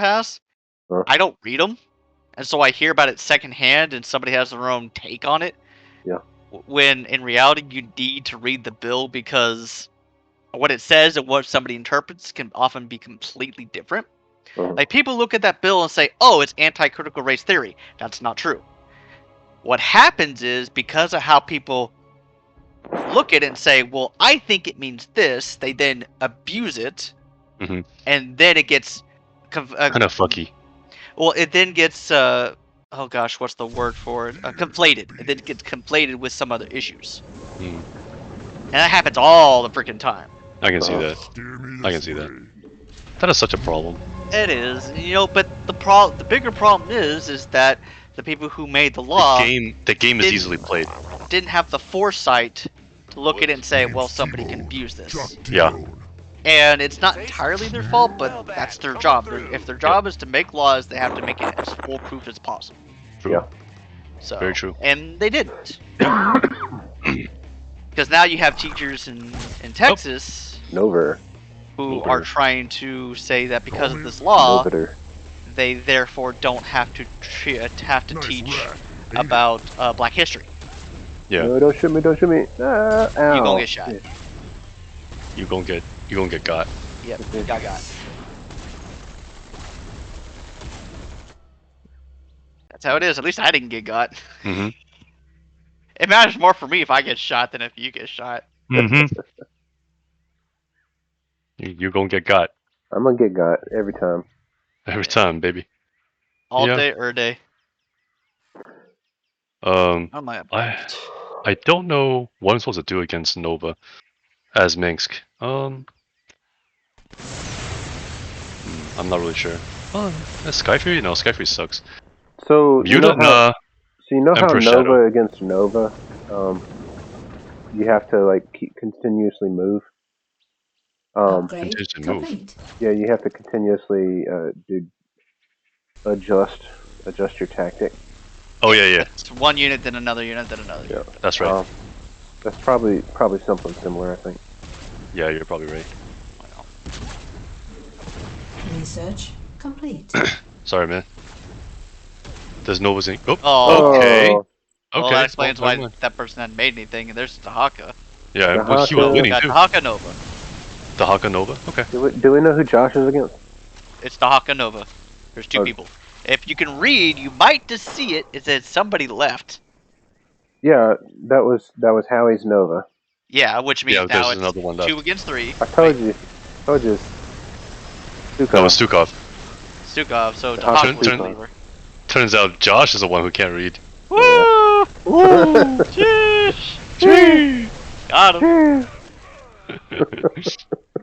pass, Huh? I don't read them, and so I hear about it secondhand, and somebody has their own take on it. Yeah. When in reality, you need to read the bill because what it says and what somebody interprets can often be completely different. Uh-huh. Like people look at that bill and say, "Oh, it's anti-critical race theory." That's not true. What happens is because of how people look at it and say, "Well, I think it means this," they then abuse it, Mhm. and then it gets Kind of fucky. well, it then gets oh gosh, what's the word for it? Conflated. It then gets conflated with some other issues, Mm. and that happens all the freaking time. I can see Uh-huh. that. I can see that. That is such a problem. It is, but the bigger problem is that the people who made the The law game is didn't- easily played. didn't have the foresight to look at it and say, well, somebody can abuse this. Yeah. And it's not entirely their fault, but that's their job. If their job is to make laws, they have to make it as foolproof as possible. True. Yeah. So, Very true. And they didn't. Because now you have teachers in Texas Nover. who Nover. are trying to say that because of this law, Noviter. they therefore don't have to teach about Black history. Yeah. No, don't shoot me, don't shoot me. Ow. You gonna get shot. Yeah. You gonna get got. Yep, got. That's how it is. At least I didn't get got. Mhm. It matters more for me if I get shot than if you get shot. Mhm. You gonna get got I'm gonna get got every time. every time, baby. All Yeah. day or day. Um, Oh my. I don't know what I'm supposed to do against Nova as Minsk. I'm not really sure. Skyfury? No, Skyfury sucks. So you know how, Emperor Nova Shadow. against Nova, you have to like continuously move. Upgrade Continues to move. complete. Yeah, you have to continuously adjust your tactic. Oh yeah. It's one unit, then another unit, then another Yeah, unit. That's right. That's probably something similar, I think. Yeah, you're probably right. Well, Research complete. Sorry, man. There's Nova's in. Oh. Oh. Okay. Oh, Well, that explains never why mind. that person hadn't made anything, and there's the Haka. Yeah, well, he was Dahaka. winning Got too. the Haka Nova. The Haka Nova. Okay. do we know who Josh is against? It's the Haka Nova. There's two Oh. people. If you can read, you might just see it. It says somebody left. Yeah, that was Howie's Nova. Yeah, which means Yeah, now there's it's another one left. 2 against 3. I told you. It's Stukov. No, it's Stukov. Stukov, so The the Haka Haka was Stukov. Nova. Turns out Josh is the one who can't read. Woo! Woo! Sheesh! Sheesh! Got him.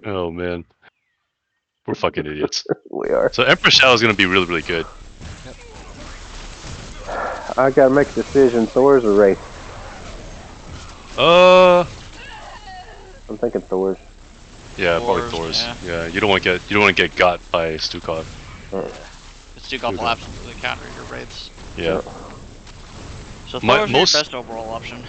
Oh man, we're fucking idiots. We are. So Emperor Shadow is gonna be really, really good. I gotta make a decision. Thor's or Wraith? I'm thinking Thor's. Yeah, probably Thor's, Thor's. yeah. Yeah, you don't want to get got by Stukov. Stukov will absolutely counter your wraiths. Yeah. So My- Thor's most- your best overall option.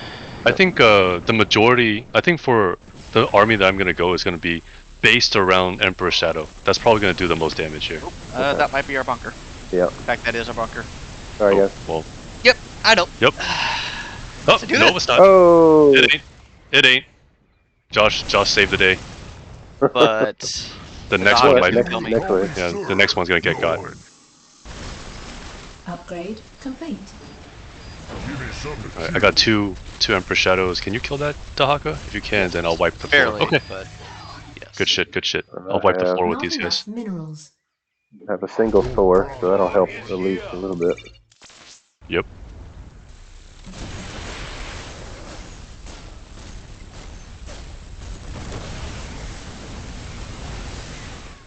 I think the majority. I think for the army that I'm gonna go is gonna be based around Emperor Shadow. That's probably gonna do the most damage here. That might be our bunker. Yeah. In fact, that is our bunker. Sorry, Oh, guys. well. Yep, I know. Yep. Oh, do no, that. it's not. Oh. It ain't. Josh saved the day. But The next Haka one is might. gonna kill me. Next wave. Yeah, the next one's gonna get got. Upgrade complete. Alright, I got two Emperor Shadows. Can you kill that Dahaka? If you can, then I'll wipe the floor. barely. Okay. But yes. Good shit. I'll wipe the have- floor with Not these enough guys. minerals. Have a single Thor, so that'll help at least a little bit. Yep.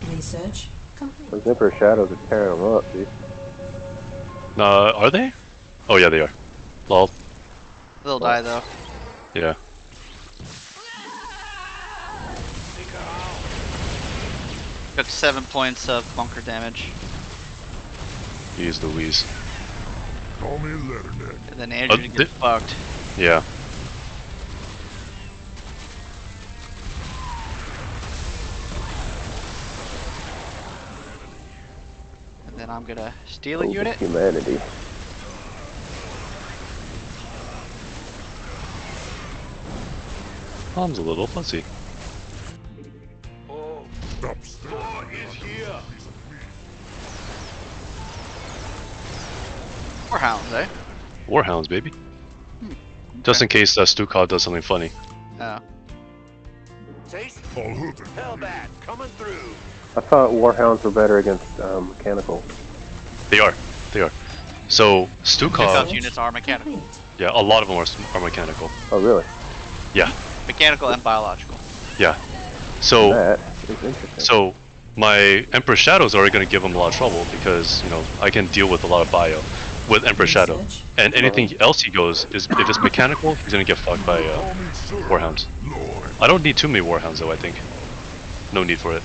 Research complete. Those Emperor Shadows are tearing them up, dude. Are they? Oh yeah, they are. Lol. They'll die though. Yeah. Took 7 points of bunker damage. He's Louise. Call me Letterneck. And then Andrew gets fucked. Yeah. Then I'm gonna steal a Over unit. humanity. Palm's a little fuzzy. Stop standing is here. Warhounds, eh? Warhounds, baby. Just in case Stukov does something funny. Oh. All hooting. Hellbat coming through. I thought warhounds were better against mechanical. They are. They are. So Stukov's Stukov, units are mechanical. Complete. yeah, a lot of them are mechanical. Oh, really? Yeah, Mechanical and biological. yeah. So That is interesting. so my Emperor Shadow's already going to give him a lot of trouble because I can deal with a lot of bio with Emperor Shadow, Research. and anything else he goes is if it's mechanical, he's going to get fucked by Call me sir. Warhounds. Lord. I don't need too many Warhounds though. I think no need for it.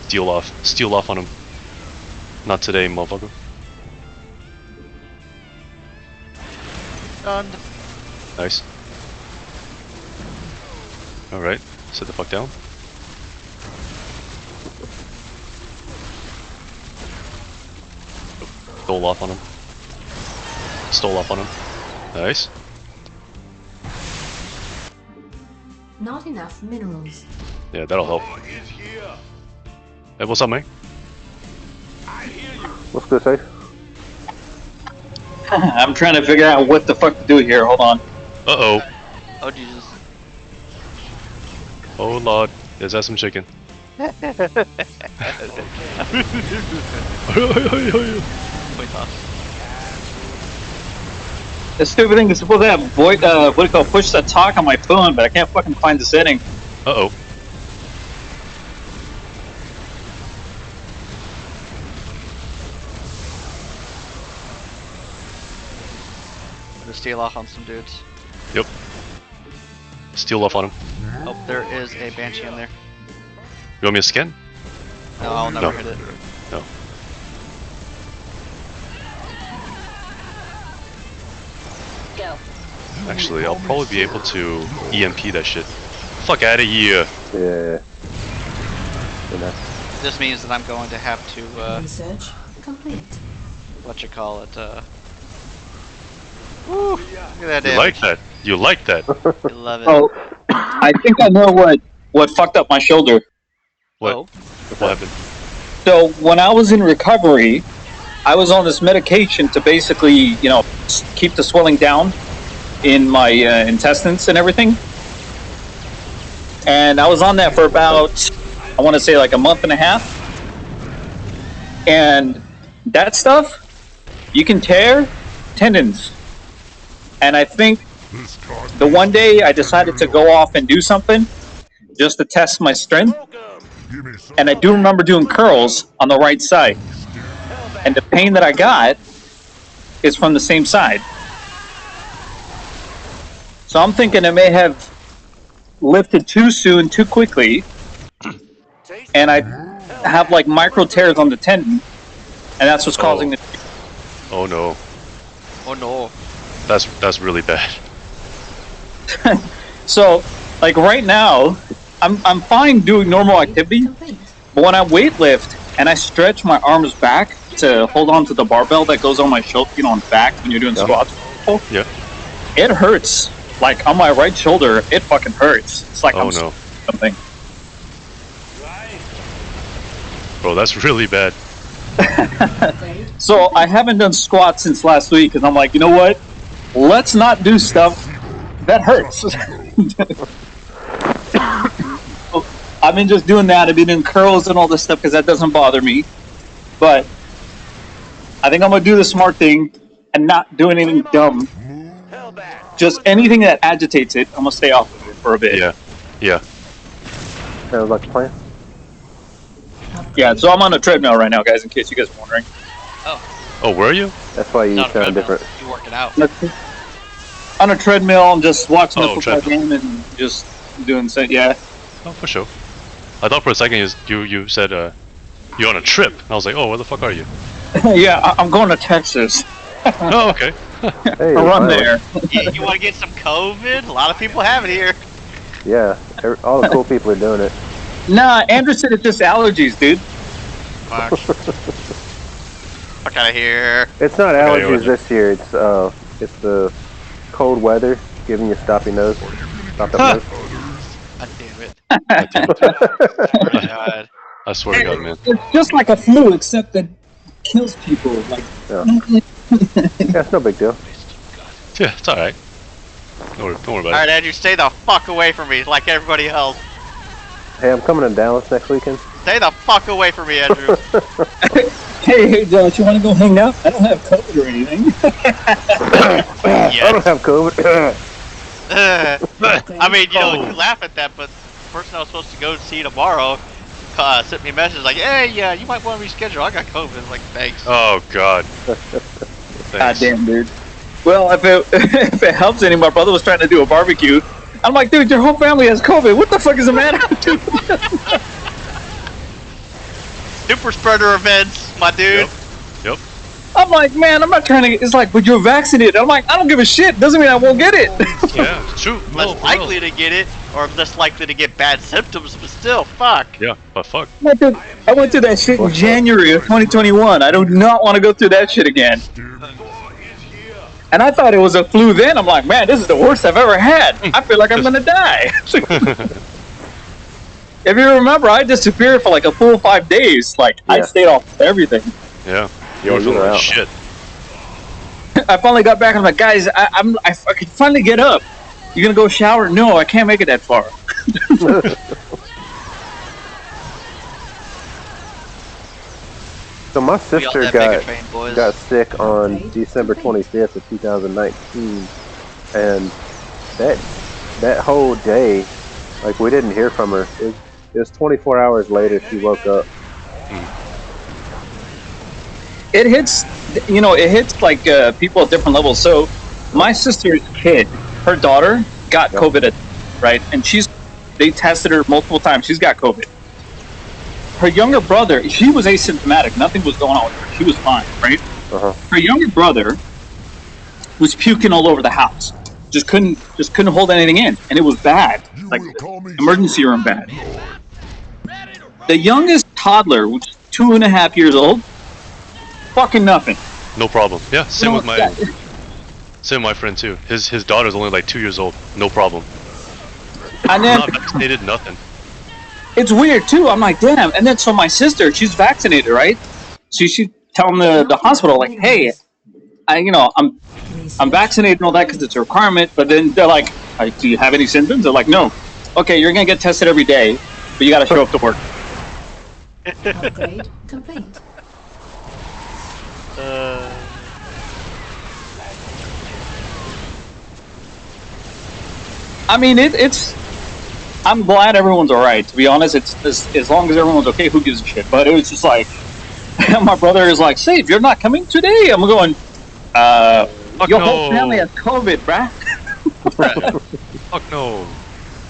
Steal off on him. Not today, motherfucker. Done. Nice. Alright, sit the fuck down. Stole off on him. Stole off on him. Nice. Not enough minerals. Yeah, that'll help. Is here. Hey, what's up, man? I hear you. What's good, safe? I'm trying to figure out what the fuck to do here. Hold on. Uh-oh. Oh Jesus. Oh, Lord. There's that some chicken. Wait, toss. The stupid thing is supposed to have voice, what do you call, push to talk on my phone, but I can't fucking find the setting. Uh-oh. Gonna steal off on some dudes. Yep. Steal off on him. Oh, there is a banshee in there. You want me to scan? No, I'll never No. hit it. No. Go. Actually, I'll probably be able to EMP that shit. Fuck out of here. Yeah. And that's This means that I'm going to have to, Research complete. what you call it, Woo! Look at that You damage. like that? You like that? I love it. Oh, I think I know what fucked up my shoulder. What? Oh, What happened? So when I was in recovery, I was on this medication to basically, keep the swelling down in my intestines and everything. And I was on that for about, I want to say like a month and a half. And that stuff, you can tear tendons. And I think This card. the one day I decided to go off and do something just to test my strength. Give me some. And I do remember doing curls on the right side. And the pain that I got is from the same side. So I'm thinking I may have lifted too soon, too quickly. And I have like micro tears on the tendon. And that's what's causing the. Oh no. oh no. That's really bad. So, like right now, I'm fine doing normal activity. Complete. But when I weightlift and I stretch my arms back to hold on to the barbell that goes on my shoulder, on the back when you're doing squats, Yeah. it hurts. Like on my right shoulder, it fucking hurts. It's like Oh I'm no. something. Bro, that's really bad. Upgrade. So I haven't done squats since last week because I'm like, you know what? Let's not do stuff that hurts. I've been just doing that. I've been doing curls and all this stuff because that doesn't bother me. But I think I'm gonna do the smart thing and not do anything dumb. Just anything that agitates it, I'm gonna stay off of it for a bit. Yeah. Yeah. sounds like a plan. Yeah, so I'm on a treadmill right now, guys, in case you guys are wondering. Oh, where are you? That's why you Not a sound treadmill. different. You working out. On a treadmill, I'm just watching the Oh, football treadmill. game and just doing so. Yeah. Oh, for sure. I thought for a second you said you're on a trip. And I was like, oh, where the fuck are you? Yeah, I'm going to Texas. Oh, okay. Hey, I'll run finally. there. You want to get some COVID? A lot of people have it here. Yeah, all the cool people are doing it. Nah, Andrew said it's just allergies, dude. Fuck. Fuck out of here. It's not Okay, allergies this year. It's the cold weather giving you stoppy nose. Stopped up nose. God damn it. I do. Oh my god. I swear to God, man. It's just like a flu, except that kills people. Like, Yeah, it's no big deal. Yeah, it's alright. Don't worry about Alright, Andrew, stay the fuck away from me like everybody else. Hey, I'm coming to Dallas next weekend. Stay the fuck away from me, Andrew. hey, Josh, you want to go hang out? I don't have COVID or anything. I don't have COVID. I mean, you know, you laugh at that, but the person I was supposed to go see tomorrow sent me a message like, hey, yeah, you might want to reschedule. I got COVID. I'm like, thanks. Oh, God. God Thanks. damn, dude. Well, if if it helps any, my brother was trying to do a barbecue. I'm like, dude, your whole family has COVID. What the fuck is the matter with you? Super spreader events, my dude. Yep. I'm like, man, I'm not trying to. It's like, but you're vaccinated. I'm like, I don't give a shit. Doesn't mean I won't get it. Yeah, it's true. No, Less likely to get it, or less likely to get bad symptoms, but still, fuck. Yeah, but fuck. I went through that shit in January of 2021. I do not want to go through that shit again. And I thought it was a flu then. I'm like, man, this is the worst I've ever had. I feel like I'm gonna die. If you remember, I disappeared for like a full 5 days. Like, I Yeah. stayed off everything. Yeah. Yo, You were feeling you're like out. shit. I finally got back. I'm like, guys, I can finally get up. You gonna go shower? No, I can't make it that far. So my We all sister that got Mega Train boys. got sick on December 25th of 2019, and that whole day, like, we didn't hear from her. It was 24 hours later she woke up. It hits, it hits like people at different levels. So my sister's kid, her daughter, got Yep. COVID, right? And they tested her multiple times. She's got COVID. Her younger brother, she was asymptomatic. Nothing was going on with her. She was fine, right? Uh-huh. Her younger brother was puking all over the house. Just couldn't hold anything in, and it was bad, like emergency room bad. The youngest toddler, which is 2.5 years old, fucking nothing. No problem. Yeah, same with my Yeah. same with my friend too. His daughter's only like 2 years old. No problem. And then Not vaccinated, nothing. it's weird too. I'm like, damn. And then so my sister, she's vaccinated, right? So she telling the hospital like, hey, I'm vaccinated and all that because it's a requirement. But then they're like, do you have any symptoms? They're like, no. Okay, you're gonna get tested every day, but you got to show up to work. Upgrade complete. I mean, it's. I'm glad everyone's all right. To be honest, it's as long as everyone's okay, who gives a shit? But it was just like, my brother is like, "Save, you're not coming today." I'm going, Fuck your no. whole family has COVID, bruh. Fuck no.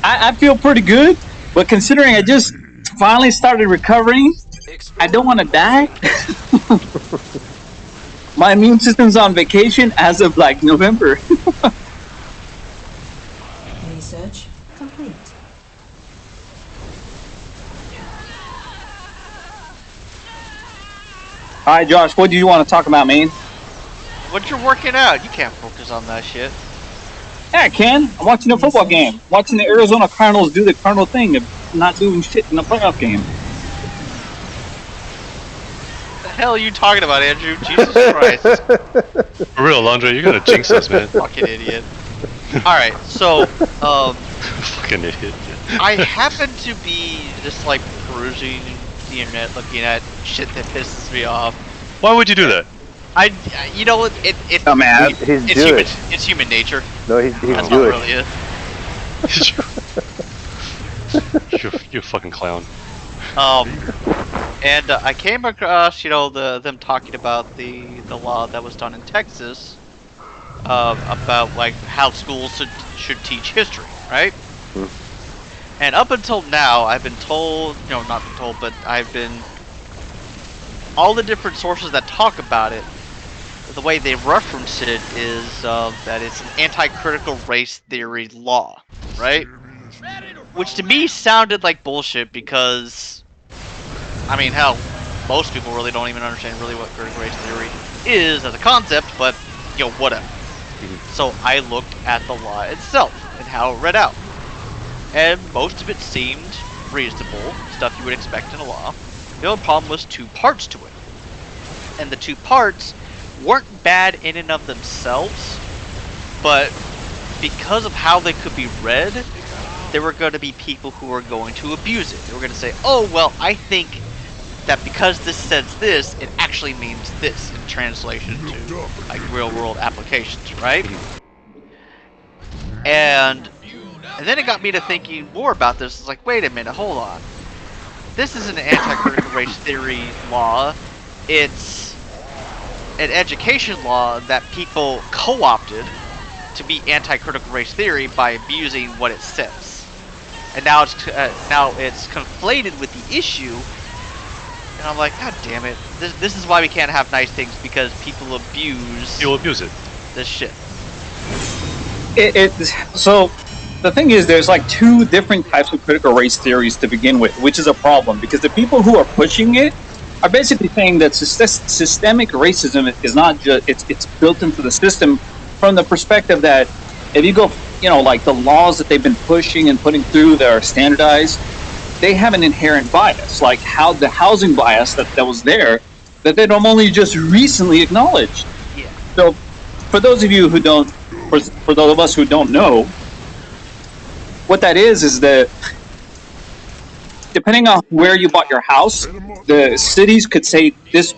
I feel pretty good, but considering I just finally started recovering, I don't want to die. My immune system's on vacation as of like November. Research complete. All right, Josh, what do you want to talk about, man? What you're working out? You can't focus on that shit. Yeah, I can. I'm watching a football game. Watching the Arizona Cardinals do the Cardinal thing of not doing shit in the playoff game. What the hell are you talking about, Andrew? Jesus Christ. For real, Andre, you're gonna jinx us, man. Fucking idiot. Alright, so, Fucking idiot. I happen to be just like perusing the internet, looking at shit that pisses me off. Why would you do that? You know, it Dumbass. He's it's Jewish. it's human nature. No, he's That's what it Jewish. really is. You're a fucking clown. And I came across, them talking about the law that was done in Texas, about like how schools should teach history, right? And up until now, I've been told, not been told, but I've been, all the different sources that talk about it, the way they reference it is that it's an anti-critical race theory law, right? which to me sounded like bullshit because, I mean, hell, most people really don't even understand really what critical race theory is as a concept, but, you know, whatever. So I looked at the law itself and how it read out. And most of it seemed reasonable, stuff you would expect in a law. The only problem was 2 parts to it. And the 2 parts weren't bad in and of themselves, but because of how they could be read, there were going to be people who were going to abuse it. They were going to say, oh, well, I think that because this says this, it actually means this in translation to like real-world applications, right? And then it got me to thinking more about this. It's like, wait a minute, hold on. This is an anti-critical race theory law. It's an education law that people co-opted to be anti-critical race theory by abusing what it says. And now it's conflated with the issue. And I'm like, God damn it! This is why we can't have nice things, because people abuse. You'll abuse it. This shit. So the thing is, there's like 2 different types of critical race theories to begin with, which is a problem because the people who are pushing it are basically saying that systemic racism is not just it's built into the system from the perspective that if you go, you know, like the laws that they've been pushing and putting through that are standardized, they have an inherent bias, like how the housing bias that was there, that they've only just recently acknowledged. Yeah. So, for those of you who don't, for those of us who don't know, what that is that depending on where you bought your house, the cities could say this,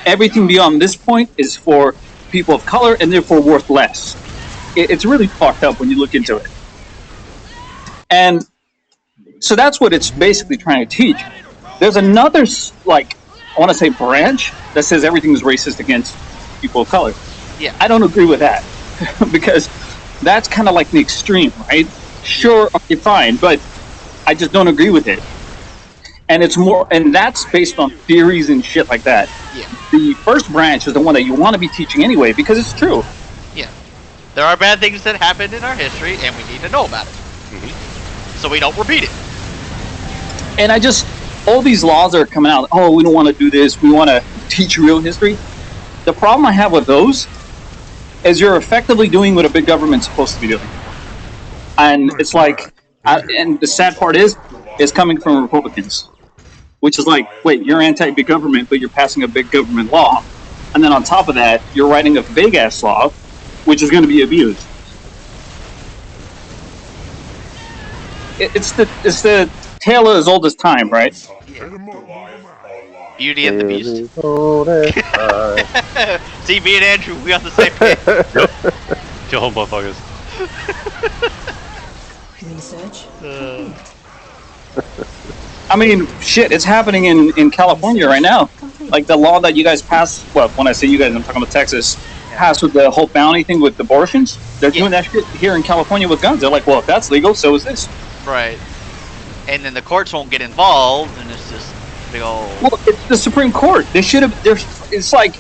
everything beyond this point is for people of color and therefore worth less. It's really fucked up when you look into it. And so that's what it's basically trying to teach. There's another, like, I want to say branch that says everything is racist against people of color. Yeah. I don't agree with that because that's kind of like the extreme, right? Sure, okay, fine, but I just don't agree with it. And it's more, and that's based on theories and shit like that. Yeah. The first branch is the one that you want to be teaching anyway because it's true. Yeah. There are bad things that happened in our history, and we need to know about it, so we don't repeat it. And all these laws are coming out, oh, we don't want to do this, we want to teach real history. The problem I have with those is you're effectively doing what a big government's supposed to be doing. And it's like, and the sad part is, it's coming from Republicans. Which is like, wait, you're anti-big government, but you're passing a big government law. And then on top of that, you're writing a big-ass law, which is going to be abused. It's the tale as old as time, right? Beauty and the Beast. Yep. See, me and Andrew, we on the same page. Kill home, motherfuckers. Research. I mean, shit, it's happening in California right now. Complete. Like the law that you guys passed, well, when I say you guys, I'm talking about Texas, passed with the whole bounty thing with abortions. They're doing that shit here in California with guns. They're like, well, if that's legal, so is this. Right. And then the courts won't get involved, and it's just big old. Well, it's the Supreme Court. They should have. It's like,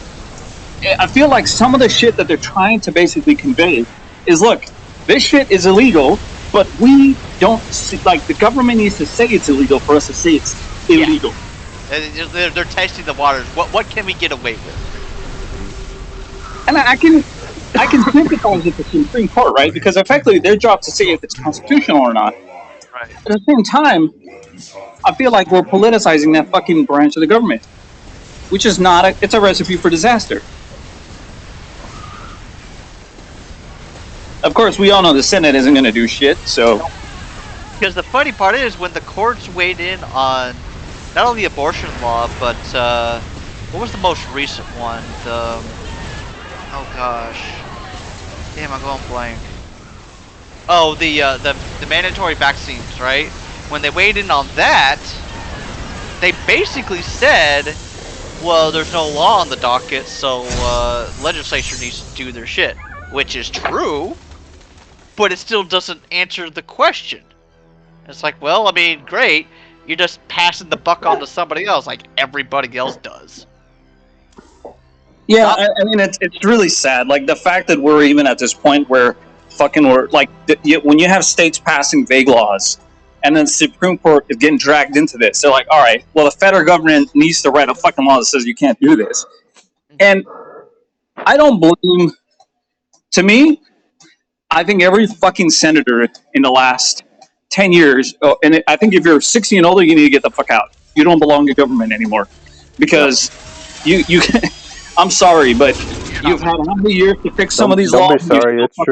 I feel like some of the shit that they're trying to basically convey is, look, this shit is illegal, but we don't see, like, the government needs to say it's illegal for us to say it's illegal. Yeah. They're testing the waters. What can we get away with? And I can sympathize with the Supreme Court, right? Because effectively their job to say if it's constitutional or not. Right. At the same time, I feel like we're politicizing that fucking branch of the government, which is not it's a recipe for disaster. Of course, we all know the Senate isn't going to do shit, so. Because the funny part is, when the courts weighed in on not only the abortion law, but what was the most recent one? Oh gosh, damn, I'm going blank. Oh, the mandatory vaccines, right? When they weighed in on that, they basically said, well, there's no law on the docket, so legislature needs to do their shit, which is true, but it still doesn't answer the question. It's like, well, I mean, great, you're just passing the buck on to somebody else like everybody else does. Yeah, I mean, it's really sad. Like, the fact that we're even at this point where fucking we're, like, when you have states passing vague laws and then the Supreme Court is getting dragged into this. They're like, all right, well, the federal government needs to write a fucking law that says you can't do this. And I don't blame. To me, I think every fucking senator in the last 10 years, I think if you're 60 and older, you need to get the fuck out. You don't belong to government anymore. Because you I'm sorry, but you've had how many years to fix some of these Don't laws? be sorry, it's true.